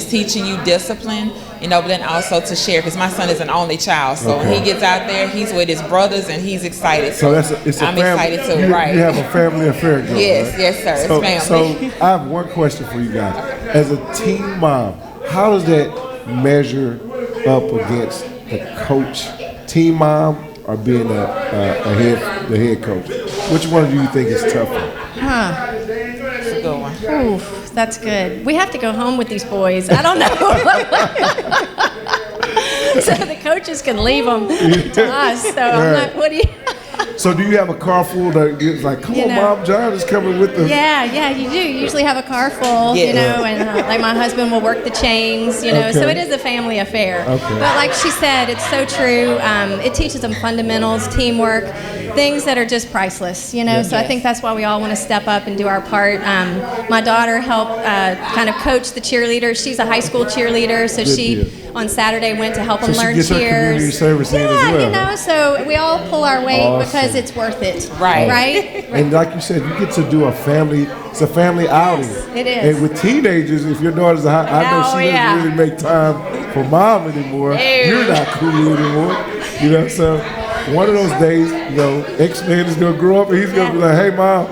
teaching you discipline, you know, but then also to share, because my son is an only child. So when he gets out there, he's with his brothers, and he's excited. So I'm excited too, right? You have a family affair going, Yes, right? yes, sir. So, it's family. So I have one question for you guys. As a team mom, how does that measure up against the coach, team mom, or being the head coach? Which one do you think is tougher? That's a good one. Oof, that's good. We have to go home with these boys. I don't know. So the coaches can leave them to us. So I'm not, what do you... So do you have a car full that is like, come on, Mom, John is coming with us? Yeah, you do. You usually have a car full, you know, and like my husband will work the chains, you know, so it is a family affair. Okay. But like she said, it's so true. It teaches them fundamentals, teamwork, things that are just priceless, you know, so I think that's why we all want to step up and do our part. My daughter helped kind of coach the cheerleaders. She's a high school cheerleader, so she on Saturday went to help them learn cheers. Community service in as well. You know, so we all pull our weight because it's worth it. Right? And like you said, you get to do it's a family outing. It is. And with teenagers, if your daughter's I know she doesn't really make time for mom anymore. You're not cool anymore. You know, so one of those days, you know, X-Man is going to grow up and he's going to be like, hey, Mom,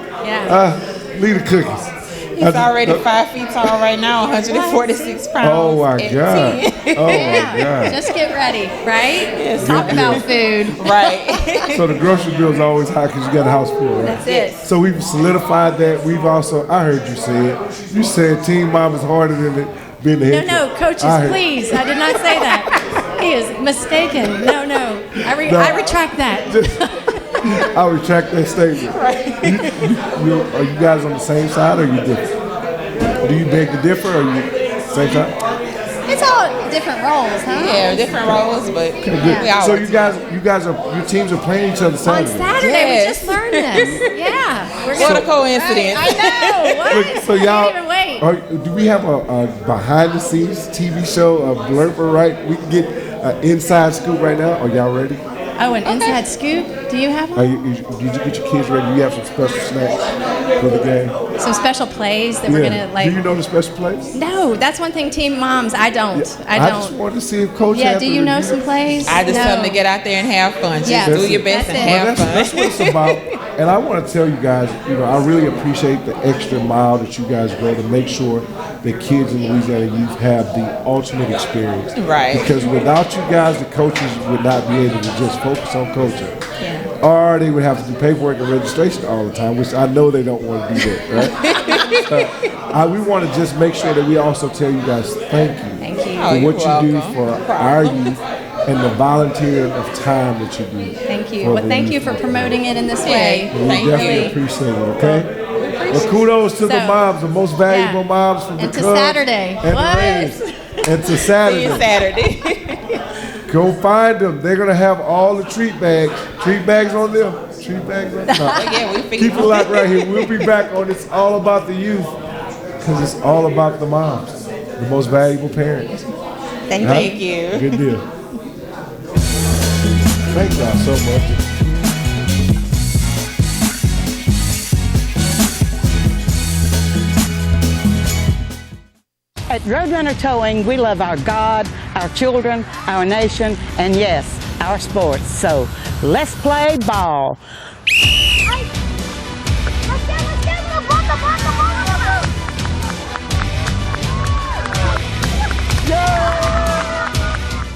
leave the cookies. He's already 5 feet tall right now, 146 pounds. Oh, my God. Oh, my God. Just get ready, right? Talk about food. Right. So the grocery bill is always high because you got a house full, right? That's it. So we've solidified that. We've also, I heard you say it. You said Team Mom is harder than being the head No, coaches, please. I did not say that. He is mistaken. No. I retract that. I'll retract that statement. Right. Are you guys on the same side or are you different? Do you beg to differ or are you same side? It's all different roles, huh? Yeah, different roles, but we all So you guys are your teams are playing each other Saturday. On Saturday, we just learned this. Yeah. What a coincidence. I know. What? So y'all, I can't even wait. do we have a behind the scenes TV show, a blurper, right? We can get an inside scoop right now. Are y'all ready? Oh, an inside scoop? Do you have one? Did you get your kids ready? Do you have some special snacks for the game? Some special plays that we're going to like. Do you know the special plays? No, that's one thing Team Moms, I don't. I just wanted to see if Coach had do you know some plays? I just tell them to get out there and have fun. Just do your best and have fun. That's what it's about. And I want to tell you guys, you know, I really appreciate the extra mile that you guys go to make sure that kids in Louisiana youth have the ultimate experience. Right. Because without you guys, the coaches would not be able to just focus on coaching. Yeah. Or they would have to do paperwork and registration all the time, which I know they don't want to do that, right? We want to just make sure that we also tell you guys thank you for what you do for our youth and the volunteering of time that you do. Thank you. Well, thank you for promoting it in this way. We definitely appreciate it, okay? Well, kudos to the moms, the most valuable moms from the And to Cubs Saturday. and the Rays. And to Saturday. See you Saturday. Go find them. They're going to have all the treat bags. Treat bags on them. Treat bags on them. Keep it locked right here. We'll be back on It's All About the Youth because it's all about the moms, the most valuable parents. Thank you. Good deal. Thank y'all so much. At Roadrunner Towing, we love our God, our children, our nation, and yes, our sports. So let's play ball.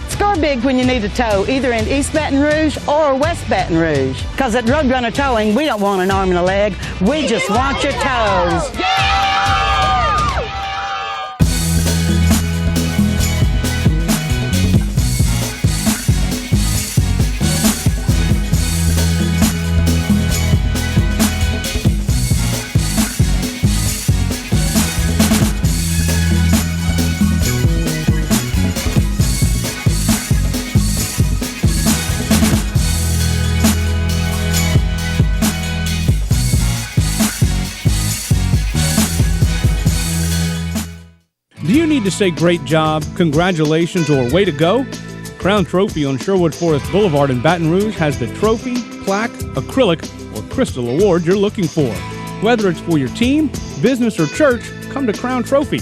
Score big when you need a tow, either in East Baton Rouge or West Baton Rouge. Because at Roadrunner Towing, we don't want an arm and a leg. We just want your toes. Do you need to say great job, congratulations, or way to go? Crown Trophy on Sherwood Forest Boulevard in Baton Rouge has the trophy, plaque, acrylic, or crystal award you're looking for. Whether it's for your team, business, or church, come to Crown Trophy.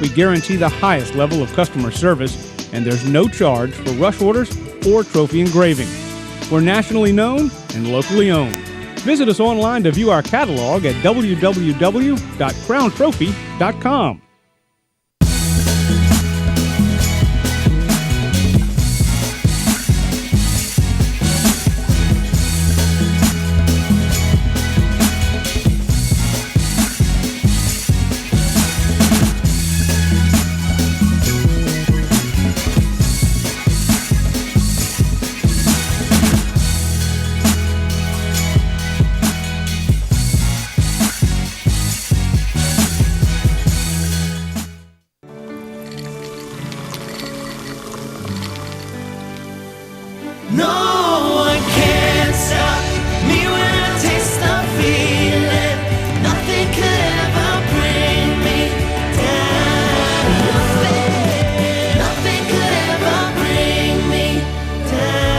We guarantee the highest level of customer service, and there's no charge for rush orders or trophy engraving. We're nationally known and locally owned. Visit us online to view our catalog at www.crowntrophy.com. No one can stop me when I taste the feeling. Nothing could ever bring me down. Nothing could ever bring me down.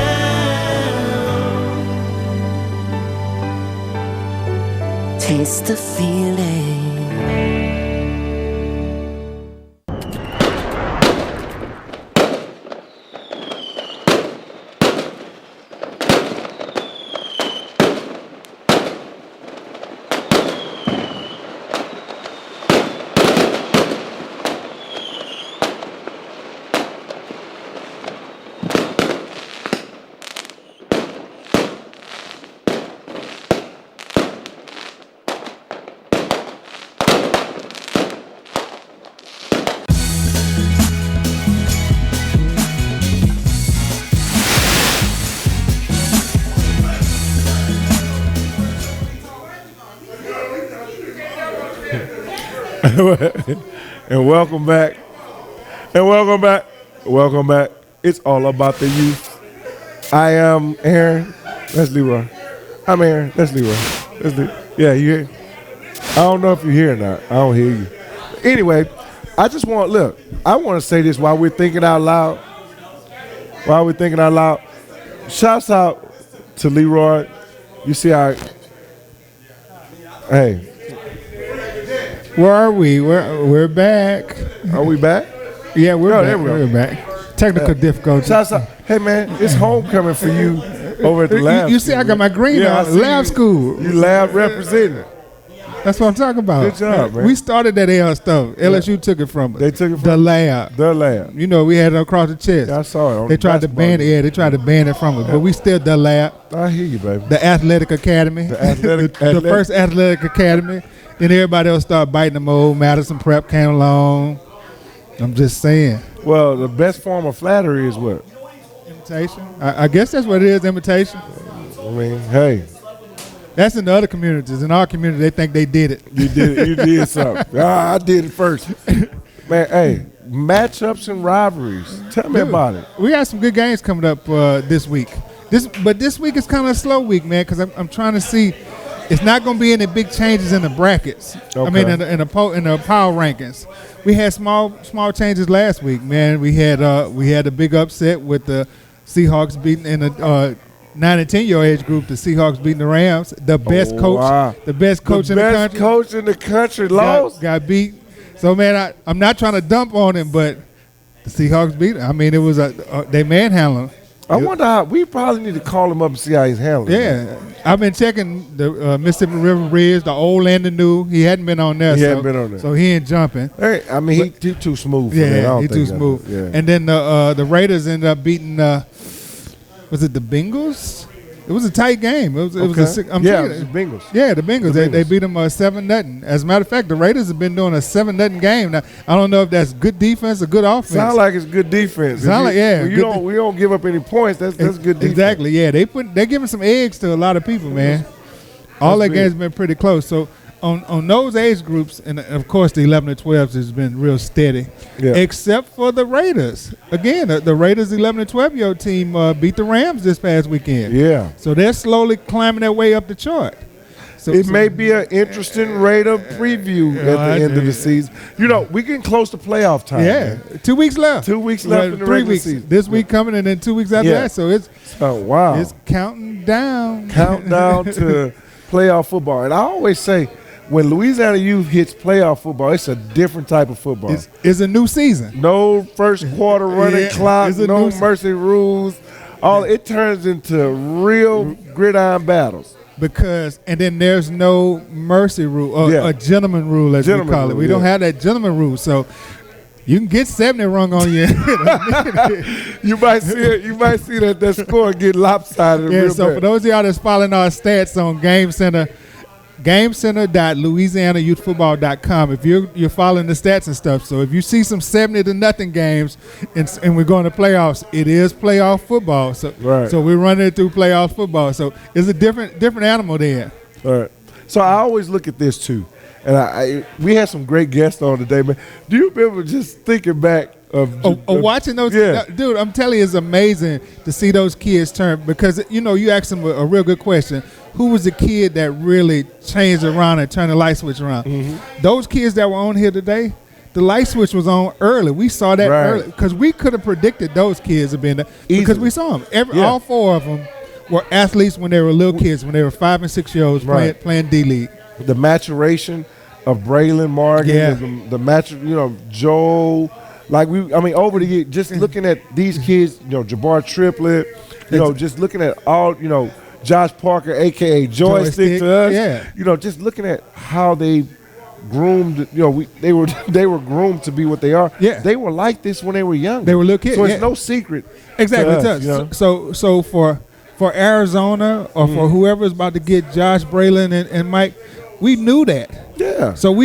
Taste the feeling. And welcome back. Welcome back. It's all about the youth. I am Aaron. That's Leroy. I'm Aaron. That's Leroy. Yeah, you hear? I don't know if you're here or not. I don't hear you. Anyway, I want to say this while we're thinking out loud. Shouts out to Leroy. You see how, hey. Where are we? We're back. Are we back? Yeah, we're back. There we go. We're back. Technical difficulties. Shouts out. Hey, man, it's homecoming for you over at the lab. You see, I got my green on. Lab school. You lab representing. That's what I'm talking about. Good job, man. We started that L stuff. LSU took it from us. They took it from the lab. The lab. You know, we had it across the chest. Yeah, I saw it. They tried to ban it. Yeah, they tried to ban it from us, but we still the lab. I hear you, baby. The athletic academy. The first athletic academy. Then everybody else started biting the mold. Madison Prep came along. I'm just saying. Well, the best form of flattery is what? Imitation. I guess that's what it is, imitation. I mean, hey. That's in the other communities. In our community, they think they did it. You did it. You did something. I did it first. Man, hey, matchups and rivalries. Tell me about it. We got some good games coming up this week. But this week is kind of a slow week, man, because I'm trying to see. It's not going to be any big changes in the brackets. Okay. I mean, in the power rankings. We had small changes last week, man. We had a big upset with the Seahawks beating in the 9 and 10-year age group. The Seahawks beating the Rams. The best coach, wow. The best coach in the country. The best coach in the country lost. Got beat. So, man, I'm not trying to dump on him, but the Seahawks beat him. I mean, it was they manhandled him. I wonder how we probably need to call him up and see how he's handling it. Yeah, I've been checking the Mississippi River Bridge, the old and the new. He hadn't been on there. So he ain't jumping. Hey, I mean, he too smooth. For that. Yeah, he too smooth. Yeah. And then the Raiders ended up beating. Was it the Bengals? It was a tight game. It was the Bengals. Yeah, the Bengals. They beat them 7-0. As a matter of fact, the Raiders have been doing a 7-0 game. Now, I don't know if that's good defense or good offense. Sound like it's good defense. We don't give up any points. That's good defense. Exactly. Yeah, they're giving some eggs to a lot of people, man. All that games been pretty close. So on those age groups, and of course the 11 and 12s has been real steady, except for the Raiders. Again, the Raiders 11 and 12-year-old team beat the Rams this past weekend. Yeah. So they're slowly climbing their way up the chart. So it may be an interesting Raider preview at the end of the season. You know, we getting close to playoff time. Yeah, man. 2 weeks left. 2 weeks left in the regular season. This week coming, and then 2 weeks after that. So it's it's counting down. Countdown to playoff football. And I always say, when Louisiana Youth hits playoff football, it's a different type of football. It's a new season. No first quarter running clock, no mercy rules. It turns into real gridiron battles. And then there's no mercy rule, a gentleman rule, as we call it. We don't have that gentleman rule, so you can get 70 rung on you. You might see that score get lopsided. Yeah. Real So bad. for those of y'all that's following our stats on Game Center, GameCenter.LouisianaYouthFootball.com. If you're following the stats and stuff, so if you see some 70-0 games and we're going to playoffs, it is playoff football. So so we're running it through playoff football. So it's a different animal there. All right. So I always look at this too, and we had some great guests on today, man. Do you remember just thinking back of watching those. Yeah. Dude, I'm telling you, it's amazing to see those kids turn, because you asked them a real good question. Who was the kid that really changed around and turned the light switch around? Mm-hmm. Those kids that were on here today, the light switch was on early. We saw that early because we could have predicted those kids have been there because we saw them. All four of them were athletes when they were little kids, when they were 5 and 6 years old playing D League. The maturation of Braylon Morgan, the Joel. Over the years, just looking at these kids, Jabbar Triplett, just looking at all, Josh Parker, a.k.a. Joystick to us, just looking at how they groomed, they were groomed to be what they are. Yeah. They were like this when they were young. They were little kids. So it's no secret. Exactly. To us, So for Arizona or for whoever's about to get Josh, Braylon, and Mike, we knew that. Yeah. So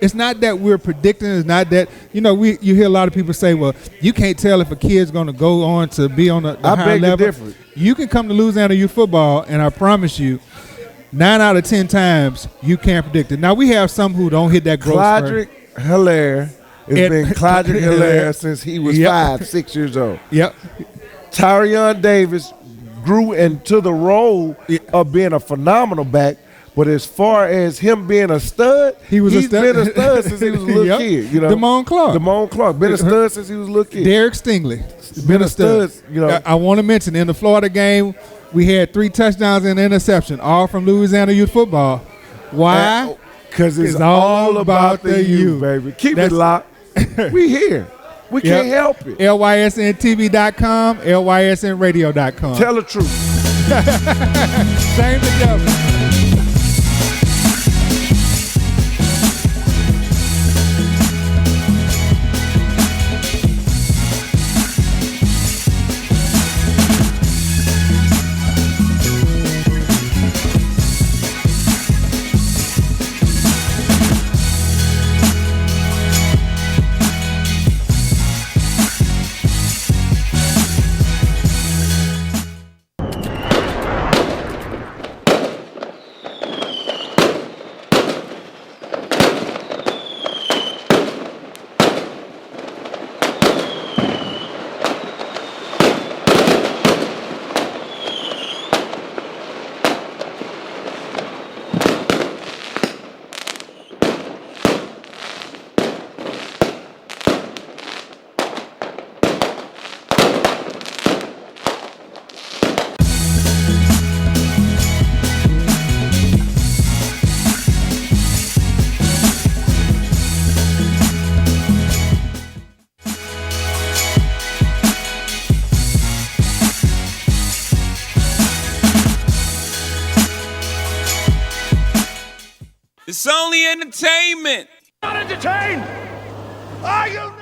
it's not that we're predicting. It's not that you hear a lot of people say, "Well, you can't tell if a kid's going to go on to be on the higher level." Difference. You can come to Louisiana youth football, and I promise you, 9 out of 10 times you can't predict it. Now we have some who don't hit that growth spurt. Clodrick Hilaire has been Clodrick Hilaire since he was 5, 6 years old. Yep. Tyrion Davis grew into the role of being a phenomenal back. But as far as him being a stud, he's been a stud since he was a little kid. Damone Clark been a stud since he was a little kid. Derek Stingley been a stud. I want to mention in the Florida game, we had 3 touchdowns and an interception, all from Louisiana youth football. Why? Because it's all about the youth, baby. Keep it locked. We here. We can't help it. LYSNTV.com, LYSNradio.com. Tell the truth. Same together. It's only entertainment. Not entertained. Are you